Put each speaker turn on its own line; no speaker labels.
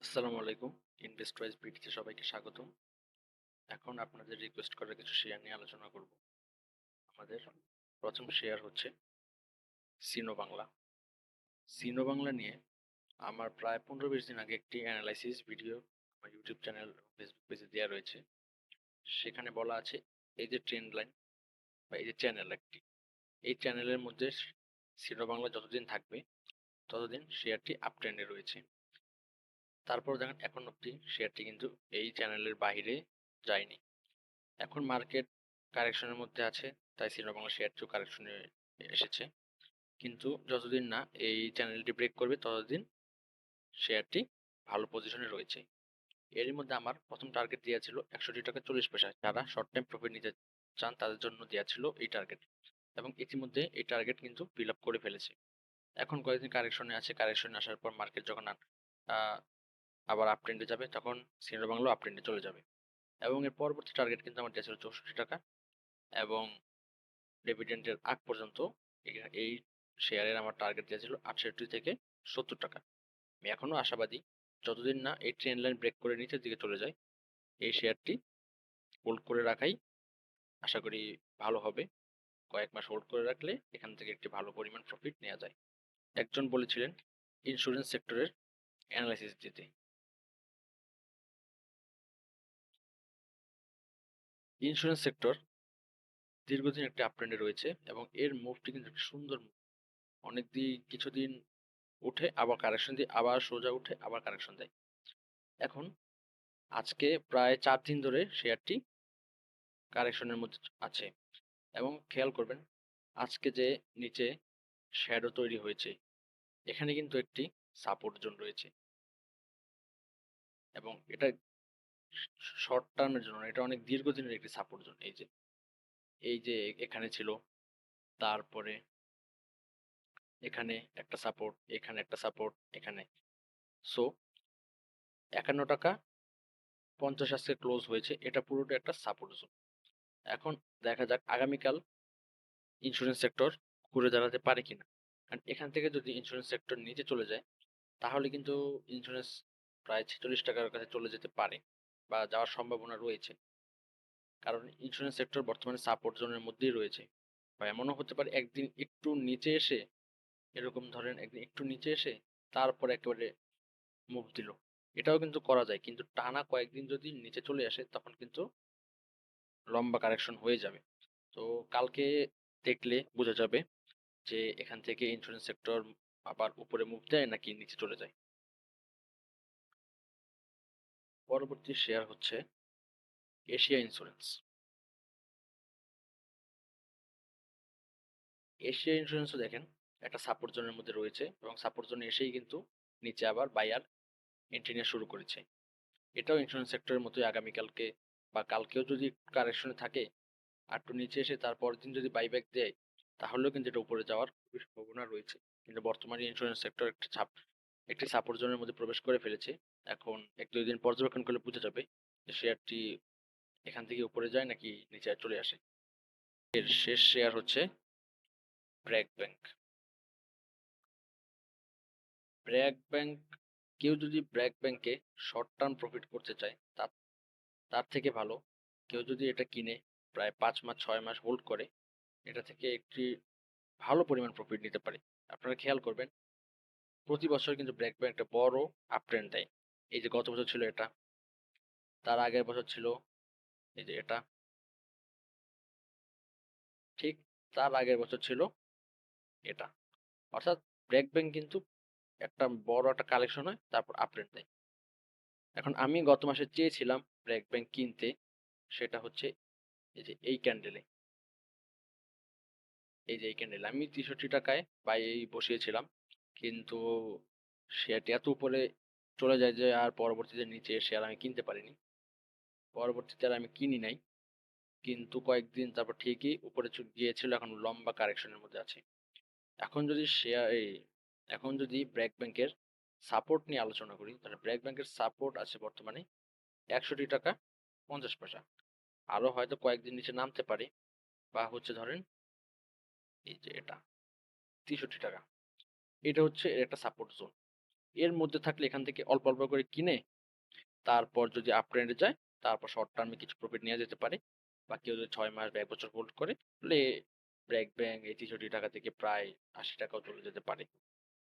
আসসালামু আলাইকুম। ইনভেস্টওয়াইজ বিডিতে সবাইকে স্বাগতম। এখন আপনাদের রিকোয়েস্ট করা কিছু শেয়ার নিয়ে আলোচনা করব। আমাদের প্রথম শেয়ার হচ্ছে সিনো বাংলা। সিনো বাংলা নিয়ে আমার প্রায় 15-20 দিন আগে একটি অ্যানালাইসিস ভিডিও আমার ইউটিউব চ্যানেল এবং ফেসবুক পেজে দেওয়া রয়েছে। সেখানে বলা আছে এই যে ট্রেন্ড লাইন বা এই যে চ্যানেল একটি, এই চ্যানেলের মধ্যে সিনো বাংলা যতদিন থাকবে ততদিন শেয়ারটি আপ ট্রেন্ডে রয়েছে। তারপর দেখেন এখন অবধি শেয়ারটি কিন্তু এই চ্যানেলের বাইরে যায়নি। এখন মার্কেট কারেকশনের মধ্যে আছে, তাই সিনো বাংলা শেয়ারটিও কারেকশনে এসেছে। কিন্তু যতদিন না এই চ্যানেলটি ব্রেক করবে ততদিন শেয়ারটি ভালো পজিশনে রয়েছে। এরই মধ্যে আমার প্রথম টার্গেট দেওয়া ছিল 61 টাকা 40 পয়সা। যারা শর্ট টাইম প্রফিট নিতে চান তাদের জন্য দেওয়া ছিল এই টার্গেট, এবং ইতিমধ্যে এই টার্গেট কিন্তু ফিল আপ করে ফেলেছে। এখন কয়েকদিন কারেকশনে আছে, কারেকশনে আসার পর মার্কেট যখন আবার আপ ট্রেন্ডে যাবে তখন সিনো বাংলা আপ ট্রেন্ডে চলে যাবে। এবং এর পরবর্তী টার্গেট কিন্তু আমার দেওয়া ছিল 64 টাকা, এবং ডিভিডেন্ডের আগ পর্যন্ত এই শেয়ারের আমার টার্গেট দেওয়া ছিল 68 থেকে 70 টাকা। আমি এখনো আশাবাদী, যতদিন না এই ট্রেন্ড লাইন ব্রেক করে নিচের দিকে চলে যায় এই শেয়ারটি হোল্ড করে রাখাই আশা করি ভালো হবে। কয়েক মাস হোল্ড করে রাখলে এখান থেকে একটি ভালো পরিমাণ প্রফিট নেওয়া যায়। একজন বলেছিলেন ইন্স্যুরেন্স সেক্টরের অ্যানালাইসিস দিতে। ইন্স্যুরেন্স সেক্টর দীর্ঘদিন একটি আপ ট্রেন্ডে রয়েছে, এবং এর মুভটি কিন্তু একটি সুন্দর মুভ। অনেকদিন কিছুদিন উঠে আবার কারেকশন দিয়ে আবার সোজা উঠে আবার কারেকশন দেয়। এখন আজকে প্রায় 4 দিন ধরে শেয়ারটি কারেকশনের মধ্যে আছে, এবং খেয়াল করবেন আজকে যে নিচে শ্যাডো তৈরি হয়েছে এখানে কিন্তু একটি সাপোর্ট জোন রয়েছে, এবং এটা শর্ট টার্মের জন্য না, এটা অনেক দীর্ঘদিনের একটি সাপোর্ট জোন। এই যে এখানে ছিল, তারপরে এখানে একটা সাপোর্ট, এখানে একটা সাপোর্ট, এখানে। সো 51 টাকা 50 আজকে ক্লোজ হয়েছে, এটা পুরোটা একটা সাপোর্ট জোন। এখন দেখা যাক আগামীকাল ইন্স্যুরেন্স সেক্টর ঘুরে দাঁড়াতে পারে কিনা। কারণ এখান থেকে যদি ইন্স্যুরেন্স সেক্টর নিচে চলে যায় তাহলে কিন্তু ইন্স্যুরেন্স প্রায় 46 টাকার কাছে চলে যেতে পারে বা যাওয়ার সম্ভাবনা রয়েছে। কারণ ইন্স্যুরেন্স সেক্টর বর্তমানে সাপোর্ট জোনের মধ্যেই রয়েছে, বা এমনও হতে পারে একদিন একটু নিচে এসে, এরকম ধরেন একদিন একটু নিচে এসে তারপর একেবারে মুভ দিল। এটাও কিন্তু করা যায়, কিন্তু টানা কয়েকদিন যদি নিচে চলে আসে তখন কিন্তু লম্বা কারেকশন হয়ে যাবে। তো কালকে দেখলে বোঝা যাবে যে এখান থেকে ইন্স্যুরেন্স সেক্টর আবার উপরে মুভ দেয় নাকি নিচে চলে যায়। পরবর্তী শেয়ার হচ্ছে এশিয়া ইন্স্যুরেন্স। এশিয়া ইন্স্যুরেন্সও দেখেন একটা সাপোর্ট জোনের মধ্যে রয়েছে, এবং সাপোর্ট জোনে এসেই কিন্তু নিচে আবার বায়ার এন্ট্রি নেওয়া শুরু করেছে। এটাও ইন্স্যুরেন্স সেক্টরের মতোই আগামীকালকে বা কালকেও যদি কারেকশনে থাকে আর একটু নিচে এসে তারপর দিন যদি বাইব্যাক দেয় তাহলেও কিন্তু এটা উপরে যাওয়ার খুবই সম্ভাবনা রয়েছে। কিন্তু বর্তমানে ইন্স্যুরেন্স সেক্টর একটি সাপোর্ট জোনের মধ্যে প্রবেশ করে ফেলেছে। এখন 1-2 দিন পর্যবেক্ষণ করলে বোঝা যাবে যে শেয়ারটি এখান থেকে উপরে যায় নাকি নিচে চলে আসে। এর শেষ শেয়ার হচ্ছে ব্র্যাক ব্যাংক। ব্র্যাক ব্যাংক, কেউ যদি ব্র্যাক ব্যাংকে শর্ট টার্ম প্রফিট করতে চায় তার তার থেকে ভালো কেউ যদি এটা কিনে প্রায় 5 মাস 6 মাস হোল্ড করে এটা থেকে একটি ভালো পরিমাণ প্রফিট নিতে পারে। আপনারা খেয়াল করবেন প্রতি বছর কিন্তু ব্র্যাক ব্যাংক একটা বড় আপ ট্রেন্ড দেয়। এই যে গত বছর ছিল এটা, তার আগের বছর ছিল এই যে এটা, ঠিক তার আগের বছর ছিল এটা। অর্থাৎ ব্র্যাক ব্যাংক কিন্তু একটা বড় একটা কালেকশন হয় তারপর আপ ট্রেন্ড দেয়। এখন আমি গত মাসে চেয়েছিলাম ব্র্যাক ব্যাংক কিনতে, সেটা হচ্ছে এই ক্যান্ডেলে, এই ক্যান্ডেল আমি 63 টাকায় বাই বসিয়েছিলাম, কিন্তু শেয়ারটি এত উপরে চলে যায় যে আর পরবর্তীতে নিচে শেয়ার আমি কিনতে পারিনি। পরবর্তীতে আর আমি কিনি নাই, কিন্তু কয়েকদিন তারপর ঠিকই উপরে গিয়েছিল, এখন লম্বা কারেকশনের মধ্যে আছে। এখন যদি এখন যদি ব্র্যাক ব্যাংকের সাপোর্ট নিয়ে আলোচনা করি তাহলে ব্র্যাক ব্যাংকের সাপোর্ট আছে বর্তমানে 61 টাকা 50 পয়সা। আরো হয়তো কয়েকদিন নিচে নামতে পারে, বা হচ্ছে ধরেন এই যে এটা 63 টাকা, এটা হচ্ছে এর একটা সাপোর্ট জোন। এর মধ্যে থাকলে এখান থেকে অল্প, অল্প করে কিনে তারপর যদি আপ ট্রেন্ড এ যায়, তারপর শর্ট টার্ম এ কিছু প্রফিট নেয়া যেতে পারে। বা কেউ যদি ৬ মাস বা ১ বছর হোল্ড করে, তাহলে ব্রেক ব্যাংক এই ৳৬৩ থেকে প্রায় ৳৮০ ও চলে যেতে পারে।